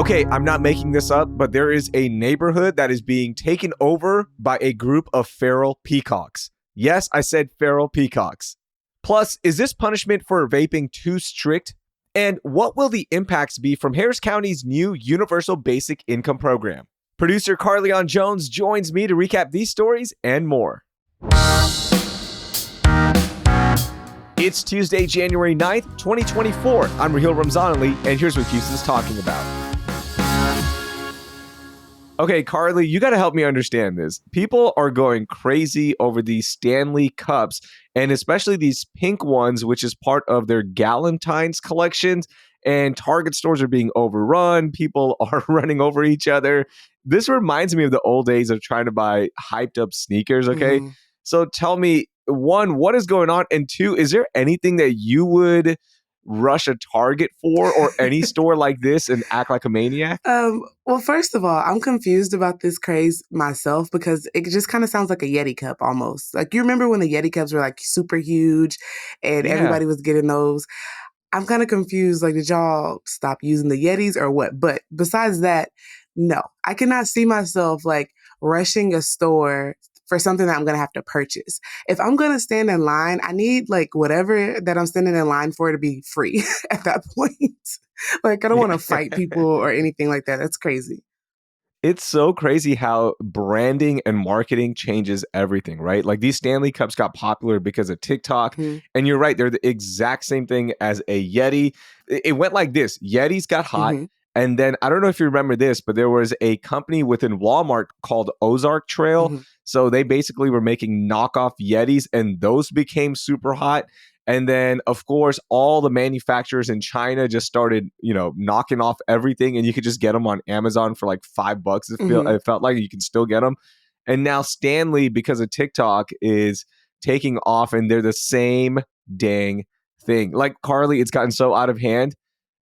Okay, I'm not making this up, but there is a neighborhood that is being taken over by a group of feral peacocks. Yes, I said feral peacocks. Plus, is this punishment for vaping too strict? And what will the impacts be from Harris County's new Universal Basic Income Program? Producer Carlignon Jones joins me to recap these stories and more. It's Tuesday, January 9th, 2024. I'm Raheel Ramzanali, and here's what Houston's talking about. Okay, Carly, you got to help me understand this. People are going crazy over these Stanley Cups, and especially these pink ones, which is part of their Galentine's collections. And Target stores are being overrun. People are running over each other. This reminds me of the old days of trying to buy hyped up sneakers, okay? So tell me, one, what is going on? And two, is there anything that you would rush a Target for or any store like this and act like a maniac? Well, first of all, I'm confused about this craze myself because it just kind of sounds like a Yeti cup almost. Like, you remember when the Yeti cups were like super huge and everybody was getting those? I'm kind of confused. Like, did y'all stop using the Yetis or what? But besides that, no, I cannot see myself like rushing a store for something that I'm going to have to purchase. If I'm going to stand in line, I need like whatever that I'm standing in line for to be free at that point. Like, I don't want to fight people or anything like that. That's crazy. It's so crazy how branding and marketing changes everything, right? Like, these Stanley Cups got popular because of TikTok. And you're right, they're the exact same thing as a Yeti. It went like this. Yetis got hot. And then, I don't know if you remember this, but there was a company within Walmart called Ozark Trail. So they basically were making knockoff Yetis, and those became super hot. And then, of course, all the manufacturers in China just started, knocking off everything, and you could just get them on Amazon for like $5. It felt like you can still get them. And now Stanley, because of TikTok, is taking off, and they're the same dang thing. Like, Carly, it's gotten so out of hand.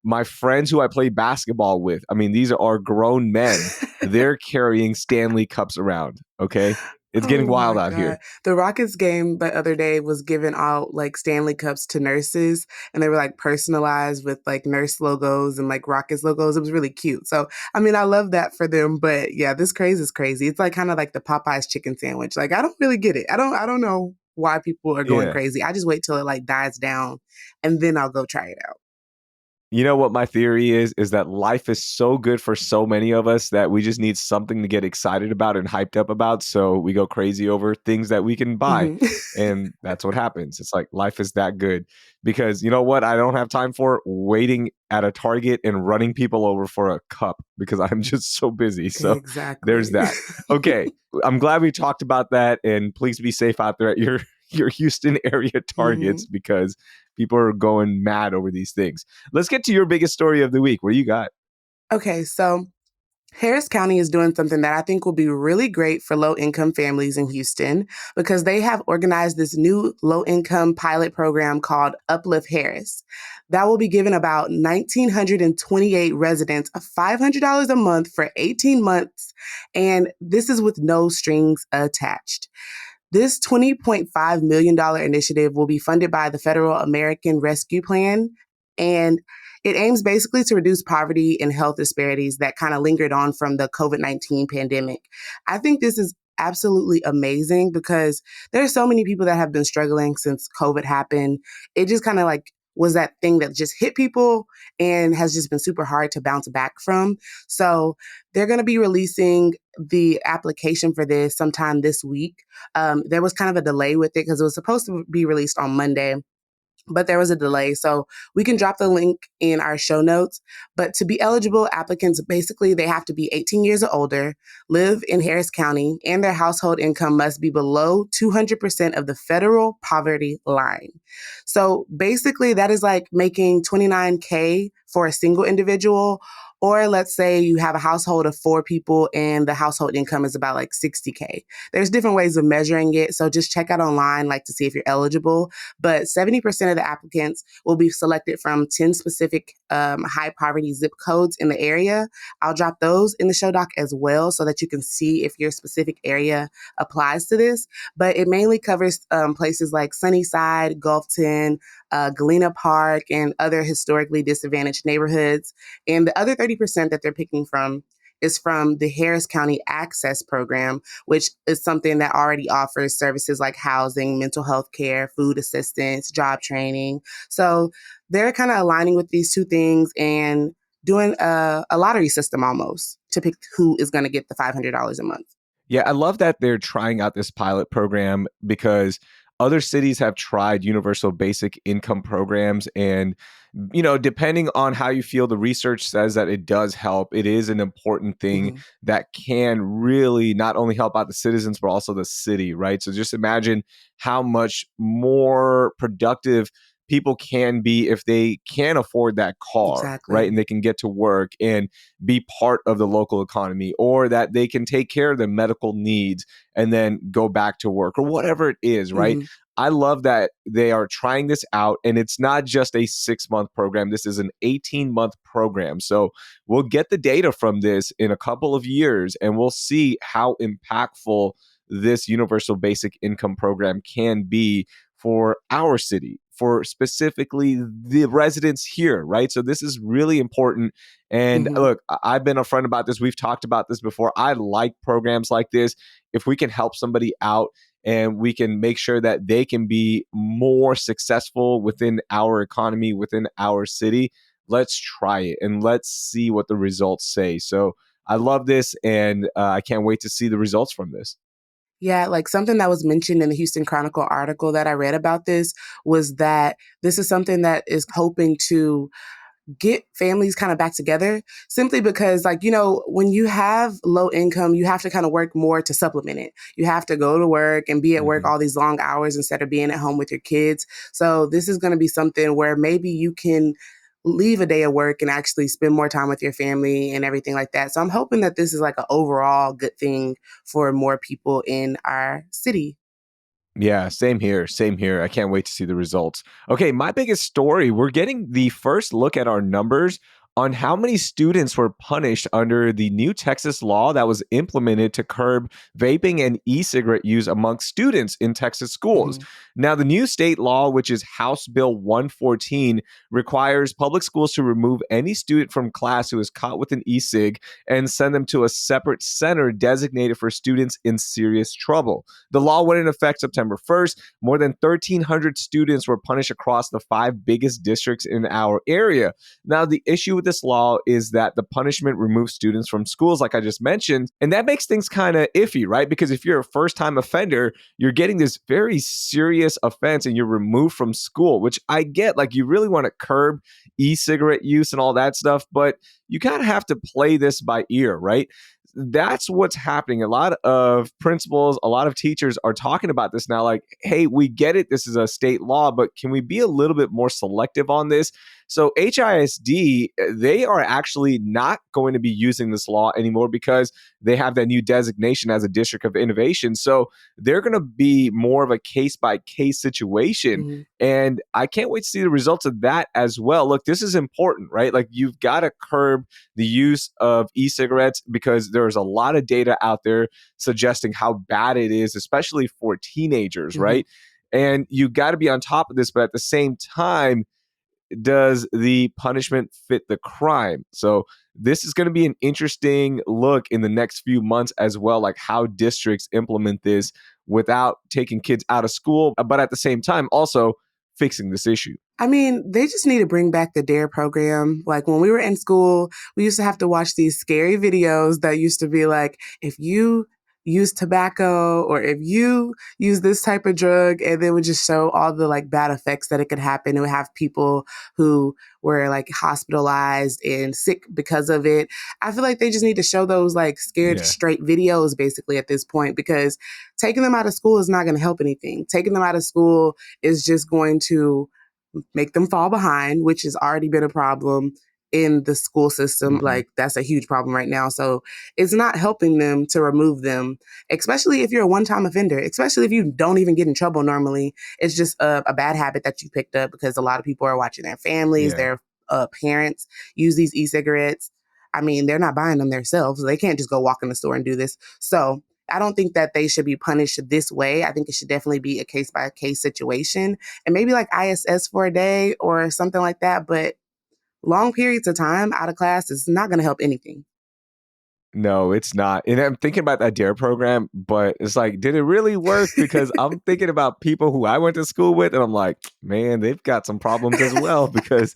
My friends who I play basketball with, I mean, these are grown men. They're carrying Stanley Cups around, okay? It's getting wild out here. The Rockets game the other day was giving out like Stanley Cups to nurses, and they were like personalized with like nurse logos and like Rockets logos. It was really cute. So, I mean, I love that for them. But yeah, this craze is crazy. It's like kind of like the Popeyes chicken sandwich. Like, I don't really get it. I don't know why people are going crazy. I just wait till it like dies down, and then I'll go try it out. You know what my theory is that life is so good for so many of us that we just need something to get excited about and hyped up about. So we go crazy over things that we can buy. And that's what happens. It's like life is that good because you know what? I don't have time for waiting at a Target and running people over for a cup because I'm just so busy. So there's that. Okay. I'm glad we talked about that. And please be safe out there at your Houston area Targets because people are going mad over these things. Let's get to your biggest story of the week. What do you got? Okay, so Harris County is doing something that I think will be really great for low-income families in Houston because they have organized this new low-income pilot program called Uplift Harris. That will be giving about 1,928 residents $500 a month for 18 months, and this is with no strings attached. This $20.5 million initiative will be funded by the Federal American Rescue Plan, and it aims basically to reduce poverty and health disparities that kind of lingered on from the COVID-19 pandemic. I think this is absolutely amazing because there are so many people that have been struggling since COVID happened. It just kind of like was that thing that just hit people and has just been super hard to bounce back from. So they're going to be releasing the application for this sometime this week. There was kind of a delay with it because it was supposed to be released on Monday, but there was a delay. So we can drop the link in our show notes. But to be eligible, applicants, basically, they have to be 18 years or older, live in Harris County, and their household income must be below 200% of the federal poverty line. So basically, that is like making $29K for a single individual. Or let's say you have a household of 4 people and the household income is about like $60K. There's different ways of measuring it. So just check out online like to see if you're eligible. But 70% of the applicants will be selected from 10 specific high poverty zip codes in the area. I'll drop those in the show doc as well so that you can see if your specific area applies to this. But it mainly covers places like Sunnyside, Gulfton, Galena Park, and other historically disadvantaged neighborhoods. And the other 30% that they're picking from is from the Harris County Access Program, which is something that already offers services like housing, mental health care, food assistance, job training. So they're kind of aligning with these two things and doing a lottery system almost to pick who is going to get the $500 a month. Yeah, I love that they're trying out this pilot program because other cities have tried universal basic income programs. And, depending on how you feel, the research says that it does help. It is an important thing Mm-hmm. that can really not only help out the citizens, but also the city, right? So just imagine how much more productive people can be if they can afford that car, right? Exactly. And they can get to work and be part of the local economy, or that they can take care of their medical needs and then go back to work, or whatever it is, right? Mm-hmm. I love that they are trying this out, and it's not just a 6-month program. This is an 18-month program. So we'll get the data from this in a couple of years, and we'll see how impactful this universal basic income program can be for our city, for specifically the residents here, right? So this is really important. And Mm-hmm. look, I've been upfront about this. We've talked about this before. I like programs like this. If we can help somebody out and we can make sure that they can be more successful within our economy, within our city, let's try it and let's see what the results say. So I love this, and I can't wait to see the results from this. Yeah, like something that was mentioned in the Houston Chronicle article that I read about this was that this is something that is hoping to get families kind of back together simply because, like, when you have low income, you have to kind of work more to supplement it. You have to go to work and be at work Mhm. all these long hours instead of being at home with your kids. So this is going to be something where maybe you can leave a day of work and actually spend more time with your family and everything like that. So I'm hoping that this is like an overall good thing for more people in our city. Yeah, same here. Same here. I can't wait to see the results. Okay, my biggest story, we're getting the first look at our numbers on how many students were punished under the new Texas law that was implemented to curb vaping and e-cigarette use among students in Texas schools. Mm-hmm. Now, the new state law, which is House Bill 114, requires public schools to remove any student from class who is caught with an e-cig and send them to a separate center designated for students in serious trouble. The law went into effect September 1st. More than 1,300 students were punished across the 5 biggest districts in our area. Now, the issue with this law is that the punishment removes students from schools, like I just mentioned, and that makes things kind of iffy, right? Because if you're a first-time offender, you're getting this very serious offense and you're removed from school, which I get. Like, you really want to curb e-cigarette use and all that stuff, but you kind of have to play this by ear, right? That's what's happening. A lot of principals, a lot of teachers are talking about this now, like, hey, we get it. This is a state law, but can we be a little bit more selective on this? So HISD, they are actually not going to be using this law anymore because they have that new designation as a district of innovation. So they're going to be more of a case by case situation. Mm-hmm. And I can't wait to see the results of that as well. Look, this is important, right? Like, you've got to curb the use of e-cigarettes because there's a lot of data out there suggesting how bad it is, especially for teenagers, Mm-hmm. right? And you got to be on top of this, but at the same time, does the punishment fit the crime? So this is going to be an interesting look in the next few months as well, like how districts implement this without taking kids out of school, but at the same time also fixing this issue. I mean, they just need to bring back the DARE program. Like when we were in school, we used to have to watch these scary videos that used to be like, if you use tobacco or if you use this type of drug, and then would just show all the like bad effects that it could happen. It would have people who were like hospitalized and sick because of it. I feel like they just need to show those like scared Yeah. straight videos basically at this point, because taking them out of school is not going to help anything. Taking them out of school is just going to make them fall behind, which has already been a problem in the school system. Mhm. Like that's a huge problem right now. So it's not helping them to remove them, especially if you're a one-time offender, especially if you don't even get in trouble normally. It's just a bad habit that you picked up because a lot of people are watching their families, Yeah. their parents use these e-cigarettes. I mean, they're not buying them themselves. So they can't just go walk in the store and do this. So I don't think that they should be punished this way. I think it should definitely be a case by case situation and maybe like ISS for a day or something like that. But long periods of time out of class is not going to help anything. No, it's not. And I'm thinking about that DARE program, but it's like, did it really work? Because I'm thinking about people who I went to school with, and I'm like, man, they've got some problems as well. Because,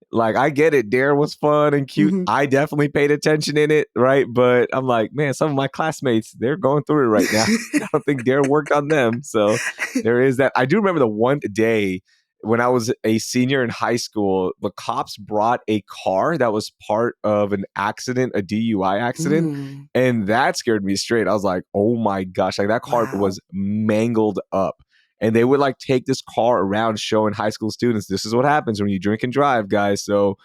like, I get it. DARE was fun and cute. Mhm. I definitely paid attention in it, right? But I'm like, man, some of my classmates, they're going through it right now. I don't think DARE worked on them. So there is that. I do remember the one day when I was a senior in high school, the cops brought a car that was part of an accident, a DUI accident. Mm, And that scared me straight. I was like, oh my gosh, like that car wow. was mangled up. And they would like take this car around showing high school students, this is what happens when you drink and drive, guys. So,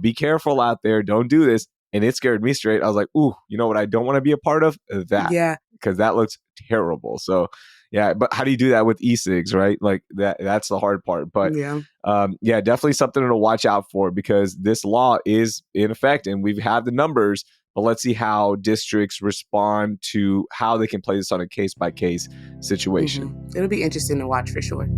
be careful out there. Don't do this. And it scared me straight. I was like, ooh, you know what I don't want to be a part of? That. Yeah. Because that looks terrible. So yeah, but how do you do that with e-cigs, right? Like that's the hard part. But Yeah. yeah, definitely something to watch out for because this law is in effect and we've had the numbers, but let's see how districts respond to how they can play this on a case by case situation. It'll be interesting to watch for sure.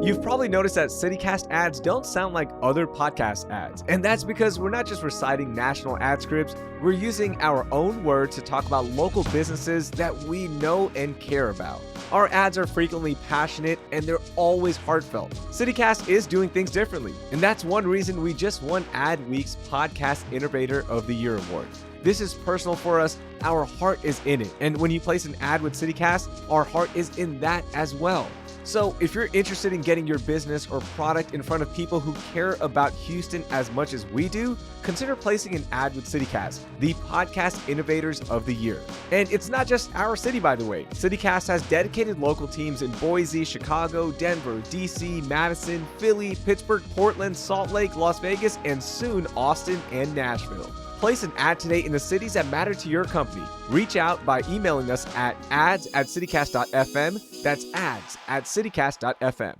You've probably noticed that CityCast ads don't sound like other podcast ads. And that's because we're not just reciting national ad scripts, we're using our own words to talk about local businesses that we know and care about. Our ads are frequently passionate and they're always heartfelt. CityCast is doing things differently, and that's one reason we just won Adweek's Podcast Innovator of the Year award. This is personal for us. Our heart is in it. And when you place an ad with CityCast, our heart is in that as well. So if you're interested in getting your business or product in front of people who care about Houston as much as we do, consider placing an ad with CityCast, the podcast innovators of the year. And it's not just our city, by the way. CityCast has dedicated local teams in Boise, Chicago, Denver, DC, Madison, Philly, Pittsburgh, Portland, Salt Lake, Las Vegas, and soon Austin and Nashville. Place an ad today in the cities that matter to your company. Reach out by emailing us at ads@citycast.fm. That's ads@citycast.fm.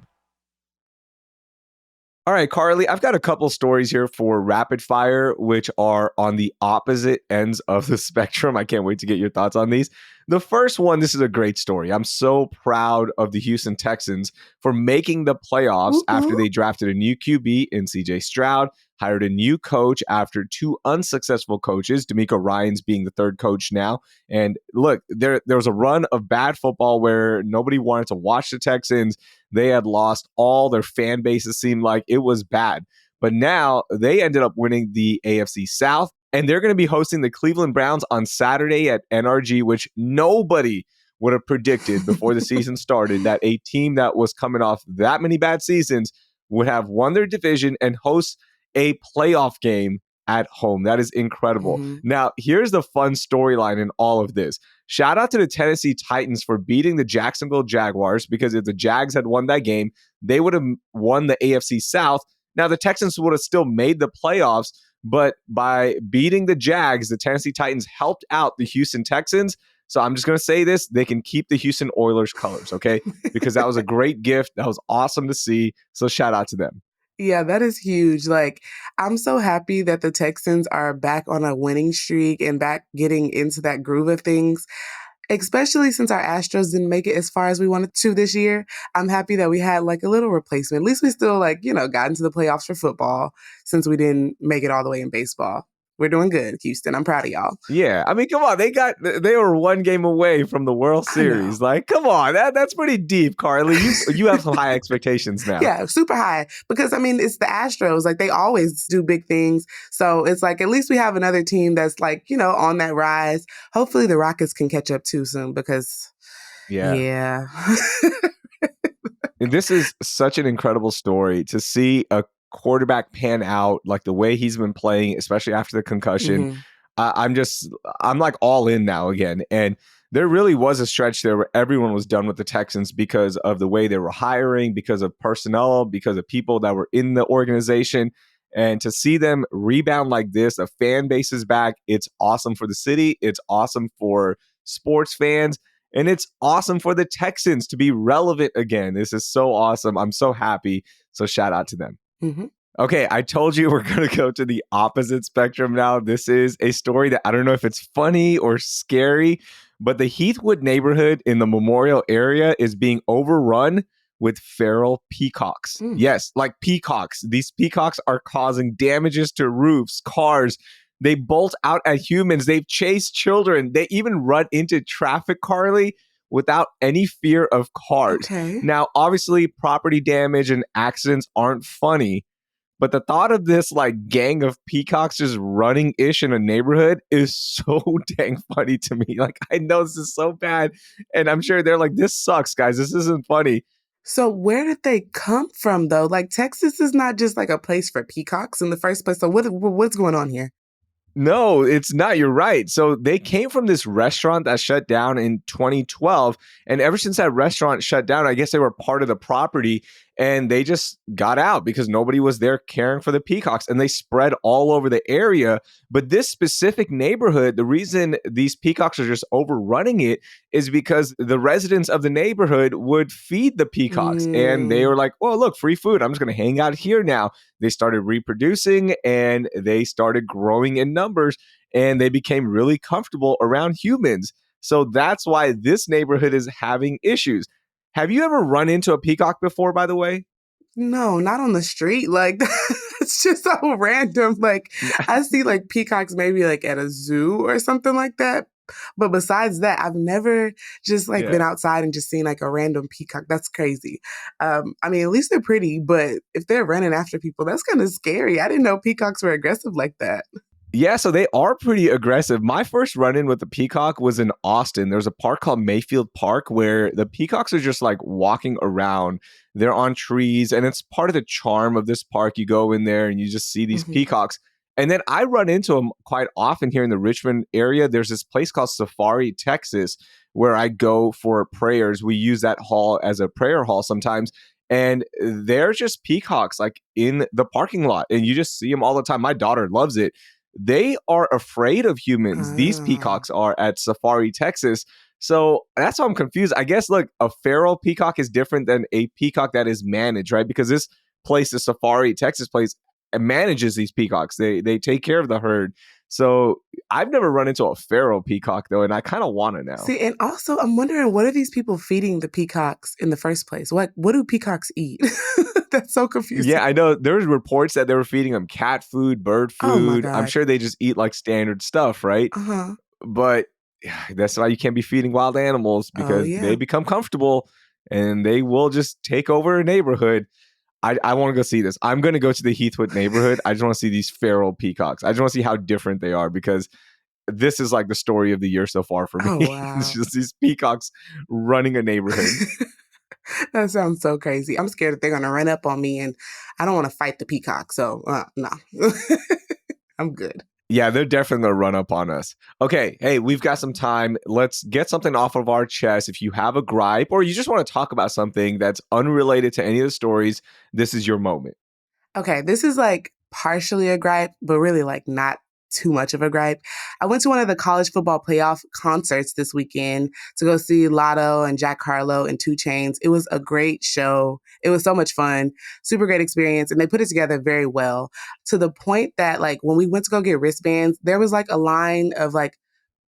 All right, Carly, I've got a couple stories here for rapid fire, which are on the opposite ends of the spectrum. I can't wait to get your thoughts on these. The first one, this is a great story. I'm so proud of the Houston Texans for making the playoffs after they drafted a new QB in CJ Stroud, hired a new coach after two unsuccessful coaches, D'Amico Ryans being the third coach now. And look, there was a run of bad football where nobody wanted to watch the Texans. They had lost all their fan bases, seemed like it was bad. But now they ended up winning the AFC South, and they're going to be hosting the Cleveland Browns on Saturday at NRG, which nobody would have predicted before the season started that a team that was coming off that many bad seasons would have won their division and host a playoff game at home. That is incredible. Now, here's the fun storyline in all of this. Shout out to the Tennessee Titans for beating the Jacksonville Jaguars, because if the Jags had won that game, they would have won the AFC South. Now, the Texans would have still made the playoffs, but by beating the Jags, the Tennessee Titans helped out the Houston Texans. So I'm just going to say this, they can keep the Houston Oilers colors, okay? Because that was a great gift. That was awesome to see. So shout out to them. Yeah, that is huge. Like, I'm so happy that the Texans are back on a winning streak and back getting into that groove of things, especially since our Astros didn't make it as far as we wanted to this year. I'm happy that we had like a little replacement. At least we still got into the playoffs for football since we didn't make it all the way in baseball. We're doing good, Houston. I'm proud of y'all. Yeah, I mean, come on, they were one game away from the World Series. Like, come on, that's pretty deep, Carly. You have some high expectations now. Yeah, super high. Because I mean, it's the Astros. Like, they always do big things. So it's like, at least we have another team that's like, on that rise. Hopefully the Rockets can catch up too soon because yeah. And this is such an incredible story to see a quarterback pan out like the way he's been playing, especially after the concussion. I'm like all in now again. And there really was a stretch there where everyone was done with the Texans because of the way they were hiring, because of personnel, because of people that were in the organization. And to see them rebound like this, a fan base is back. It's awesome for the city. It's awesome for sports fans. And it's awesome for the Texans to be relevant again. This is so awesome. I'm so happy. So shout out to them. Okay, I told you we're going to go to the opposite spectrum now. This is a story that I don't know if it's funny or scary, but the Heathwood neighborhood in the Memorial area is being overrun with feral peacocks. Mm. Yes, like peacocks. These peacocks are causing damages to roofs, cars. They bolt out at humans. They've chased children. They even run into traffic, Carly, without any fear of cars. Okay. Now, obviously, property damage and accidents aren't funny, but the thought of this like gang of peacocks just running ish in a neighborhood is so dang funny to me. Like, I know this is so bad. And I'm sure they're like, this sucks, guys. This isn't funny. So where did they come from though? Like Texas is not just like a place for peacocks in the first place. So what's going on here? No, it's not. You're right. So they came from this restaurant that shut down in 2012. And ever since that restaurant shut down, I guess they were part of the property and they just got out because nobody was there caring for the peacocks and they spread all over the area. But this specific neighborhood, the reason these peacocks are just overrunning it is because the residents of the neighborhood would feed the peacocks and they Mm. were like, well, look, free food. I'm just going to hang out here now. They started reproducing and they started growing in numbers and they became really comfortable around humans. So that's why this neighborhood is having issues. Have you ever run into a peacock before, by the way? No, not on the street. Like it's just so random. Like I see like peacocks maybe like at a zoo or something like that. But besides that, I've never just like Yeah. been outside and just seen like a random peacock. That's crazy. I mean, at least they're pretty, but if they're running after people, that's kind of scary. I didn't know peacocks were aggressive like that. Yeah, so they are pretty aggressive. My first run in with the peacock was in Austin. There's a park called Mayfield Park where the peacocks are just like walking around. They're on trees, and it's part of the charm of this park. You go in there and you just see these Hmm. peacocks. And then I run into them quite often here in the Richmond area. There's this place called Safari, Texas, where I go for prayers. We use that hall as a prayer hall sometimes. And they're just peacocks like in the parking lot, and you just see them all the time. My daughter loves it. They are afraid of humans. These Ah. peacocks are at Safari, Texas. So that's why I'm confused. I guess, look, a feral peacock is different than a peacock that is managed, right? Because this place, the Safari, Texas place, manages these peacocks. They take care of the herd. So I've never run into a feral peacock though, and I kind of want to now. See, and also I'm wondering what are these people feeding the peacocks in the first place? What do peacocks eat? That's so confusing. Yeah, I know there's reports that they were feeding them cat food, bird Oh my food. I'm God. sure they just eat like standard stuff, right? Uh-huh. But that's why you can't be feeding wild animals Oh because they yeah. become comfortable and they will just take over a neighborhood. I want to go see this. I'm going to go to the Heathwood neighborhood. I just want to see these feral peacocks. I just want to see how different they are because this is like the story of the year so far for me. Oh It's wow. just these peacocks running a neighborhood. That sounds so crazy. I'm scared that they're gonna run up on me and I don't want to fight the peacock. So no. I'm good. Yeah, they're definitely going to run up on us. Okay, hey, we've got some time. Let's get something off of our chest. If you have a gripe or you just want to talk about something that's unrelated to any of the stories, this is your moment. Okay, this is like partially a gripe, but really like not too much of a gripe. I went to one of the college football playoff concerts this weekend to go see Lotto and Jack Harlow and Two Chains. It was a great show. It was so much fun, super great experience, and they put it together very well to the point that like when we went to go get wristbands, there was like a line of like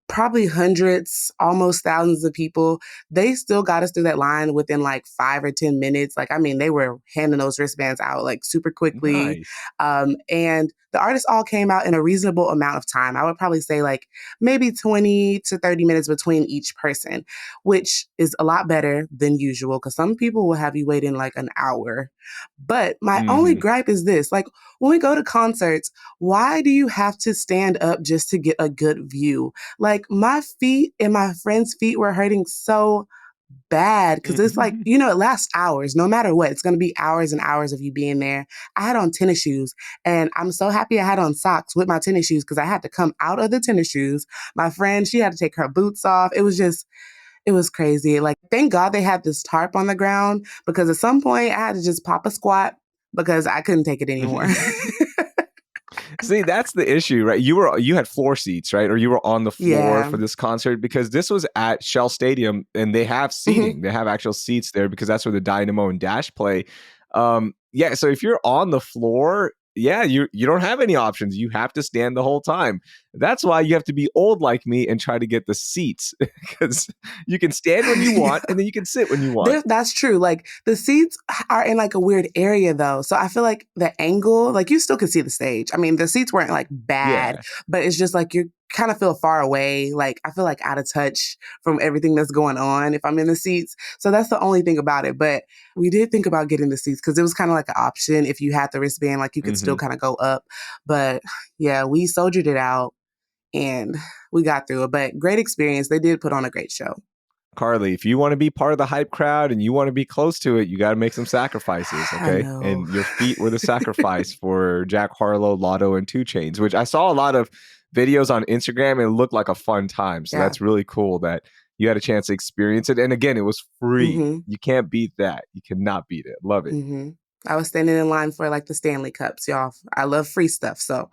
probably hundreds, almost thousands of people. They still got us through that line within like 5 or 10 minutes. Like, I mean, they were handing those wristbands out like super quickly. Nice. And the artists all came out in a reasonable amount of time. I would probably say like maybe 20 to 30 minutes between each person, which is a lot better than usual because some people will have you wait in like an hour. But my only Hmm. gripe is this like, when we go to concerts, why do you have to stand up just to get a good view? Like my feet and my friend's feet were hurting so bad because it's like, you know, it lasts hours. No matter what, it's going to be hours and hours of you being there. I had on tennis shoes and I'm so happy I had on socks with my tennis shoes because I had to come out of the tennis shoes. My friend, she had to take her boots off. It was crazy. Like, thank God they had this tarp on the ground because at some point I had to just pop a squat because I couldn't take it anymore. See, that's the issue, right? You had floor seats, right? Or you were on the floor Yeah. for this concert because this was at Shell Stadium and they have Mhm. seating. They have actual seats there because that's where the Dynamo and Dash play. Yeah, so if you're on the floor, yeah, you don't have any options. You have to stand the whole time. That's why you have to be old like me and try to get the seats because you can stand when you want and then you can sit when you want. That's true. Like the seats are in like a weird area though. So I feel like the angle, like you still can see the stage. I mean, the seats weren't like bad, Yeah. but it's just like you kind of feel far away. Like I feel like out of touch from everything that's going on if I'm in the seats. So that's the only thing about it. But we did think about getting the seats because it was kind of like an option. If you had the wristband, like you could still kind of go up. But yeah, we soldiered it out and we got through it. But great experience. They did put on a great show. Carly, if you want to be part of the hype crowd and you want to be close to it, you got to make some sacrifices, I okay? know. And your feet were the sacrifice for Jack Harlow, Lotto, and 2 Chainz, which I saw a lot of videos on Instagram and it looked like a fun time. So that's really cool that you had a chance to experience it. And again, it was free. You can't beat that. You cannot beat it. Love it. I was standing in line for like the Stanley Cups, y'all. I love free stuff, so.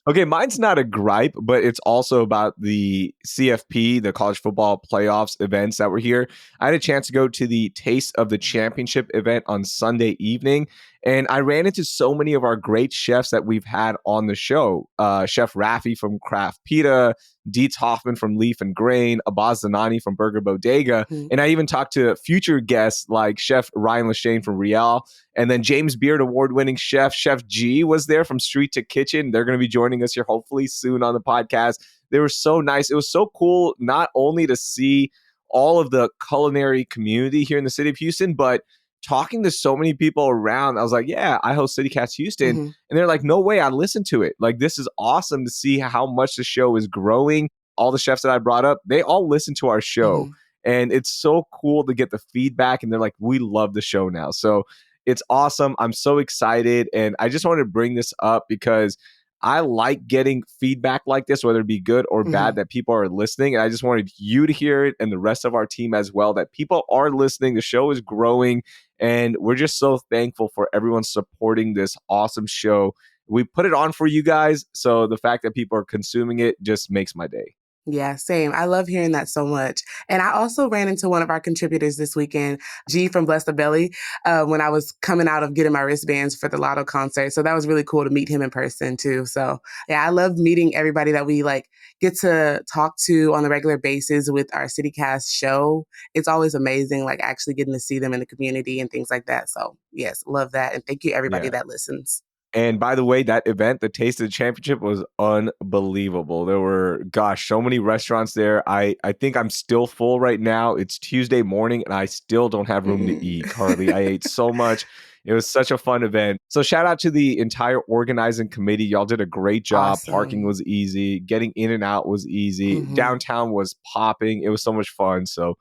Okay, mine's not a gripe, but it's also about the CFP, the college football playoffs events that were here. I had a chance to go to the Taste of the Championship event on Sunday evening, and I ran into so many of our great chefs that we've had on the show. Chef Raffi from Craft Pita, Dietz Hoffman from Leaf and Grain, Abaz Zanani from Burger Bodega, and I even talked to future guests like Chef Ryan Lashane from Rial, and then James Beard award-winning chef, Chef G was there from Street to Kitchen. They're going to be joining us here hopefully soon on the podcast. They were so nice. It was so cool not only to see all of the culinary community here in the city of Houston, but talking to so many people around. I was like, yeah, I host CityCast Houston. And they're like, no way, I listened to it. Like, this is awesome to see how much the show is growing. All the chefs that I brought up, they all listen to our show. And it's so cool to get the feedback. And they're like, we love the show now. So it's awesome. I'm so excited. And I just wanted to bring this up because I like getting feedback like this, whether it be good or bad, that people are listening. And I just wanted you to hear it and the rest of our team as well, that people are listening. The show is growing. And we're just so thankful for everyone supporting this awesome show. We put it on for you guys. So the fact that people are consuming it just makes my day. Yeah, same. I love hearing that so much. And I also ran into one of our contributors this weekend, G from Bless the Belly, when I was coming out of getting my wristbands for the Lotto concert. So that was really cool to meet him in person too. So yeah, I love meeting everybody that we like get to talk to on a regular basis with our CityCast show. It's always amazing, like actually getting to see them in the community and things like that. So yes, love that. And thank you everybody that listens. And by the way, that event, the Taste of the Championship, was unbelievable. There were, so many restaurants there. I think I'm still full right now. It's Tuesday morning, and I still don't have room to eat, Carly. I ate so much. It was such a fun event. So shout out to the entire organizing committee. Y'all did a great job. Awesome. Parking was easy. Getting in and out was easy. Downtown was popping. It was so much fun. So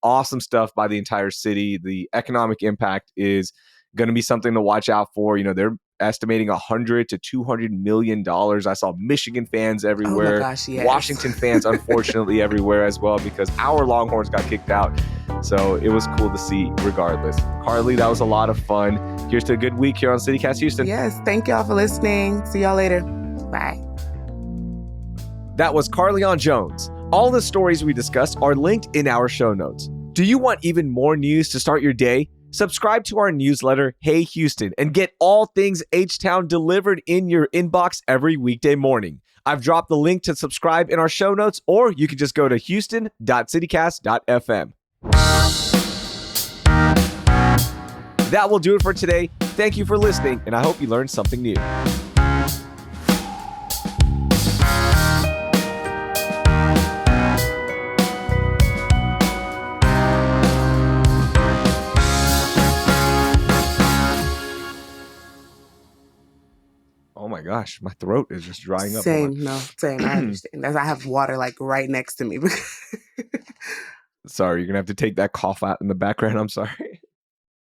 awesome stuff by the entire city. The economic impact is going to be something to watch out for. You know, they're estimating $100 to $200 million. I saw Michigan fans everywhere. Oh my gosh, yes. Washington fans, unfortunately, everywhere as well, because our Longhorns got kicked out. So it was cool to see regardless. Carly, that was a lot of fun. Here's to a good week here on CityCast Houston. Yes, thank y'all for listening. See y'all later. Bye. That was Carlignon Jones. All the stories we discussed are linked in our show notes. Do you want even more news to start your day? Subscribe to our newsletter, Hey Houston, and get all things H-Town delivered in your inbox every weekday morning. I've dropped the link to subscribe in our show notes, or you can just go to houston.citycast.fm. That will do it for today. Thank you for listening, and I hope you learned something new. Oh my gosh, my throat is just drying up. Same. I understand. I have water like right next to me. Sorry, you're going to have to take that cough out in the background. I'm sorry.